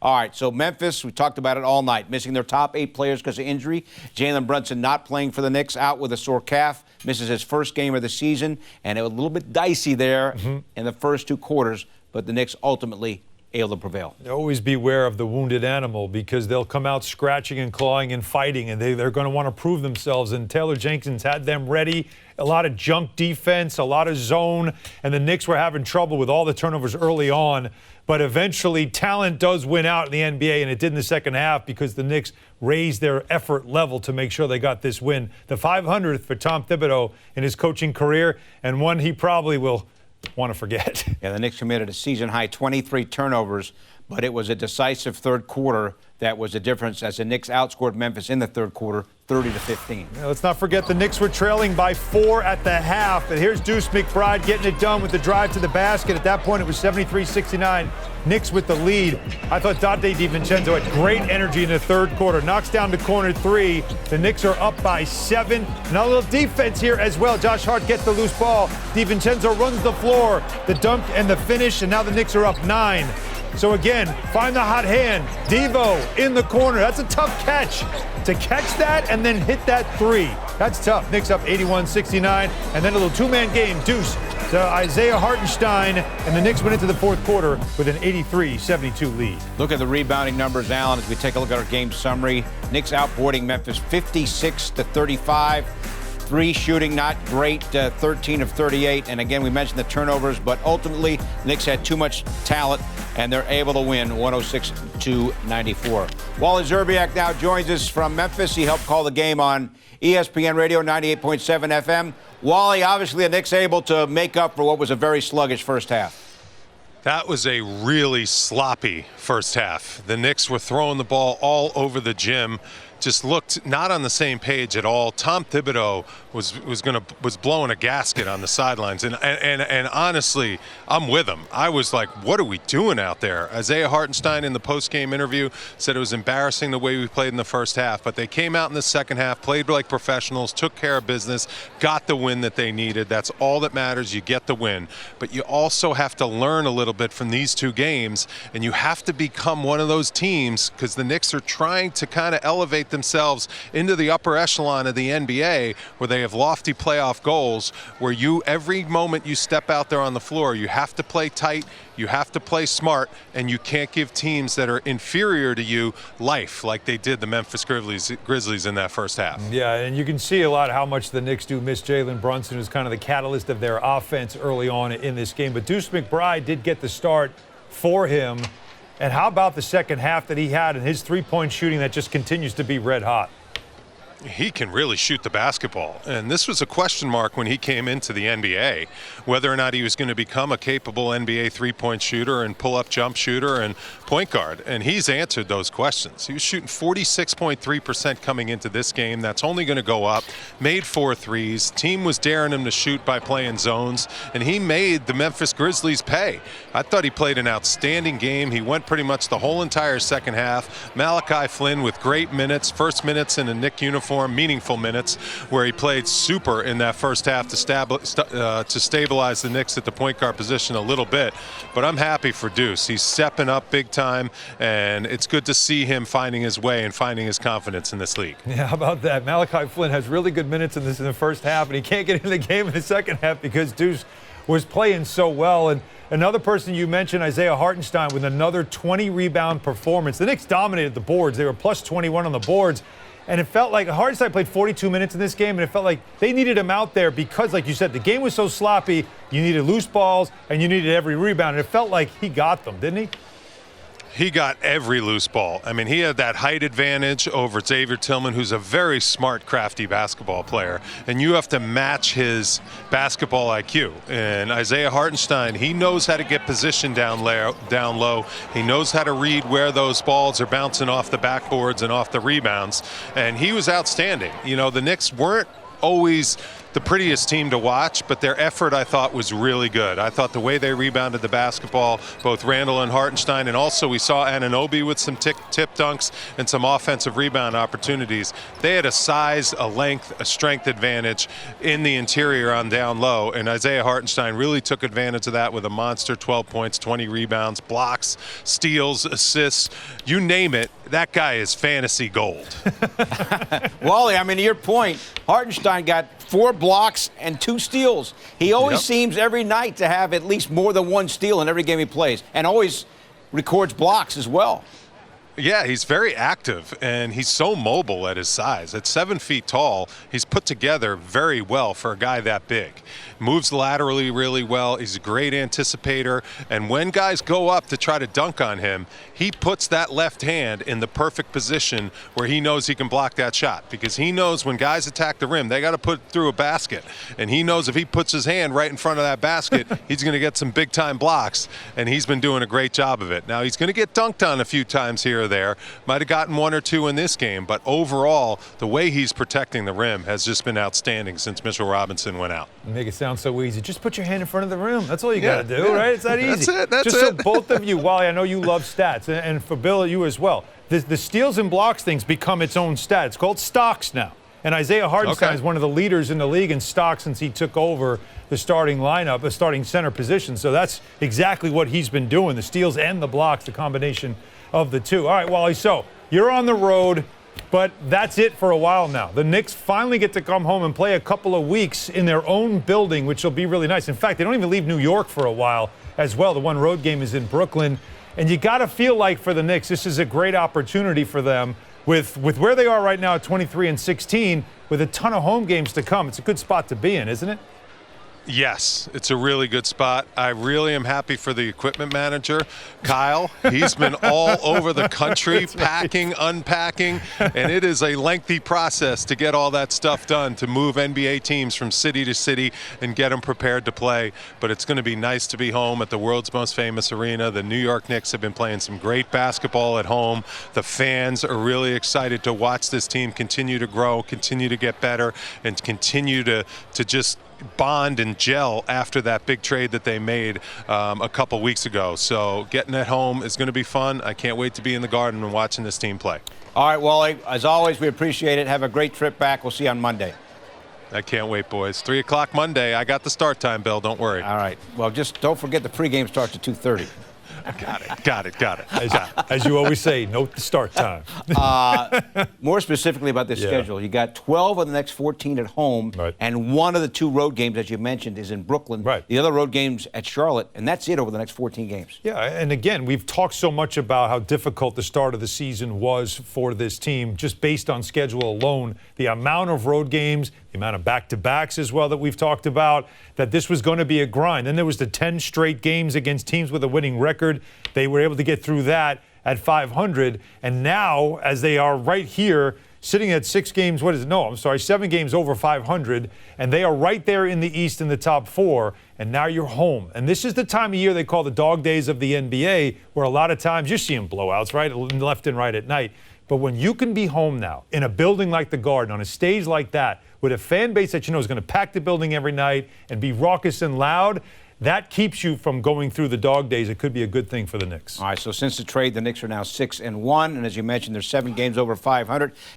All right, so Memphis, we talked about it all night, missing their top 8 players because of injury. Jalen Brunson not playing for the Knicks, out with a sore calf, misses his first game of the season, and it was a little bit dicey there in the first 2 quarters, but the Knicks ultimately able to prevail. Always beware of the wounded animal, because they'll come out scratching and clawing and fighting, and they're going to want to prove themselves. And Taylor Jenkins had them ready. A lot of junk defense, a lot of zone, and the Knicks were having trouble with all the turnovers early on. But eventually, talent does win out in the NBA, and it did in the second half because the Knicks raised their effort level to make sure they got this win. The 500th for Tom Thibodeau in his coaching career, and one he probably will want to forget. Yeah, the Knicks committed a season-high 23 turnovers, but it was a decisive third quarter that was the difference as the Knicks outscored Memphis in the third quarter 30-15. Now, let's not forget the Knicks were trailing by 4 at the half. And here's Deuce McBride getting it done with the drive to the basket. At that point, it was 73-69. Knicks with the lead. I thought Dante DiVincenzo had great energy in the third quarter. Knocks down the corner 3. The Knicks are up by 7. Now a little defense here as well. Josh Hart gets the loose ball. DiVincenzo runs the floor. The dunk and the finish, and now the Knicks are up 9. So again, find the hot hand. Devo in the corner. That's a tough catch. To catch that and then hit that 3. That's tough. Knicks up 81-69. And then a little two-man game. Deuce to Isaiah Hartenstein. And the Knicks went into the fourth quarter with an 83-72 lead. Look at the rebounding numbers, Alan, as we take a look at our game summary. Knicks outboarding Memphis 56-35. 3 shooting, not great, 13 of 38. And again, we mentioned the turnovers, but ultimately, Knicks had too much talent, and they're able to win 106-94. Wally Szczerbiak now joins us from Memphis. He helped call the game on ESPN Radio 98.7 FM. Wally, obviously, the Knicks able to make up for what was a very sluggish first half. That was a really sloppy first half. The Knicks were throwing the ball all over the gym. Just looked not on the same page at all. Tom Thibodeau was blowing a gasket on the sidelines, and honestly, I'm with him. I was like, what are we doing out there? Isaiah Hartenstein in the post-game interview said it was embarrassing the way we played in the first half, but they came out in the second half, played like professionals, took care of business, got the win that they needed. That's all that matters. You get the win, but you also have to learn a little bit from these 2 games, and you have to become one of those teams, because the Knicks are trying to kind of elevate themselves into the upper echelon of the NBA, where they have lofty playoff goals, where every moment you step out there on the floor, you have to play tight, you have to play smart, and you can't give teams that are inferior to you life like they did the Memphis Grizzlies in that first half. Yeah, and you can see a lot how much the Knicks do miss Jalen Brunson, who's kind of the catalyst of their offense early on in this game. But Deuce McBride did get the start for him. And how about the second half that he had and his three-point shooting that just continues to be red hot? He can really shoot the basketball, and this was a question mark when he came into the NBA, whether or not he was going to become a capable NBA three-point shooter and pull-up jump shooter and point guard, and he's answered those questions. He was shooting 46.3% coming into this game. That's only going to go up. Made 4 threes. Team was daring him to shoot by playing zones, and he made the Memphis Grizzlies pay. I thought he played an outstanding game. He went pretty much the whole entire second half. Malachi Flynn with great minutes, first minutes in a Knick uniform, meaningful minutes, where he played super in that first half to stabilize the Knicks at the point guard position a little bit. But I'm happy for Deuce. He's stepping up big time, and it's good to see him finding his way and finding his confidence in this league. Yeah, how about that? Malachi Flynn has really good minutes in the first half, and he can't get in the game in the second half because Deuce was playing so well. And another person you mentioned, Isaiah Hartenstein, with another 20-rebound performance. The Knicks dominated the boards. They were plus 21 on the boards. And it felt like Hartenstein played 42 minutes in this game, and it felt like they needed him out there because, like you said, the game was so sloppy. You needed loose balls, and you needed every rebound. And it felt like he got them, didn't he? He got every loose ball. I mean, he had that height advantage over Xavier Tillman, who's a very smart, crafty basketball player. And you have to match his basketball IQ. And Isaiah Hartenstein, he knows how to get positioned down low. He knows how to read where those balls are bouncing off the backboards and off the rebounds. And he was outstanding. You know, the Knicks weren't always the prettiest team to watch, but their effort, I thought, was really good. I thought the way they rebounded the basketball, both Randall and Hartenstein, and also we saw Anunoby with some tip dunks and some offensive rebound opportunities. They had a size, a length, a strength advantage in the interior on down low, and Isaiah Hartenstein really took advantage of that with a monster 12 points, 20 rebounds, blocks, steals, assists, you name it. That guy is fantasy gold. Wally, I mean, to your point, Hartenstein got 4 blocks and 2 steals. He always seems every night to have at least more than 1 steal in every game he plays, and always records blocks as well. Yeah, he's very active, and he's so mobile at his size. At 7 feet tall, he's put together very well for a guy that big. Moves laterally really well. He's a great anticipator, and when guys go up to try to dunk on him, he puts that left hand in the perfect position where he knows he can block that shot, because he knows when guys attack the rim, they got to put it through a basket, and he knows if he puts his hand right in front of that basket, he's going to get some big-time blocks, and he's been doing a great job of it. Now, he's going to get dunked on a few times here or there. Might have gotten 1 or 2 in this game, but overall, the way he's protecting the rim has just been outstanding since Mitchell Robinson went out. You make it sound so easy. Just put your hand in front of the rim. That's all you got to do, right? It's that easy. That's it. That's just it. So both of you, Wally, I know you love stats, and for Bill, you as well. The steals and blocks things become its own stat. It's called stocks now. And Isaiah Hartenstein is one of the leaders in the league in stocks since he took over the starting lineup, the starting center position. So that's exactly what he's been doing, the steals and the blocks, the combination of the two. All right, Wally, so you're on the road, but that's it for a while now. The Knicks finally get to come home and play a couple of weeks in their own building, which will be really nice. In fact, they don't even leave New York for a while as well. The one road game is in Brooklyn. And you got to feel like for the Knicks, this is a great opportunity for them with where they are right now at 23-16, with a ton of home games to come. It's a good spot to be in, isn't it? Yes, it's a really good spot. I really am happy for the equipment manager, Kyle. He's been all over the country packing, unpacking, and it is a lengthy process to get all that stuff done, to move NBA teams from city to city and get them prepared to play. But it's going to be nice to be home at the world's most famous arena. The New York Knicks have been playing some great basketball at home. The fans are really excited to watch this team continue to grow, continue to get better, and continue to just bond and gel after that big trade that they made a couple weeks ago. So getting at home is going to be fun. I can't wait to be in the Garden and watching this team play. All right, Wally, as always, we appreciate it. Have a great trip back. We'll see you on Monday. I can't wait, boys. 3 o'clock Monday. I got the start time, Bill. Don't worry. All right. Well, just don't forget the pregame starts at 2:30. Got it. As you always say, note the start time. More specifically about this schedule, you got 12 of the next 14 at home, and one of the 2 road games, as you mentioned, is in Brooklyn. The other road game's at Charlotte, and that's it over the next 14 games. Yeah, and again, we've talked so much about how difficult the start of the season was for this team, just based on schedule alone. The amount of road games, the amount of back-to-backs as well that we've talked about, that this was going to be a grind. Then there was the 10 straight games against teams with a winning record. They were able to get through that at 500. And now, as they are right here, sitting at 7 games over 500, and they are right there in the East in the top 4, and now you're home. And this is the time of year they call the dog days of the NBA, where a lot of times you're seeing blowouts, right, left and right at night. But when you can be home now, in a building like the Garden, on a stage like that, with a fan base that you know is going to pack the building every night and be raucous and loud, that keeps you from going through the dog days. It could be a good thing for the Knicks. All right, so since the trade, the Knicks are now 6-1, and as you mentioned, they're 7 games over 500.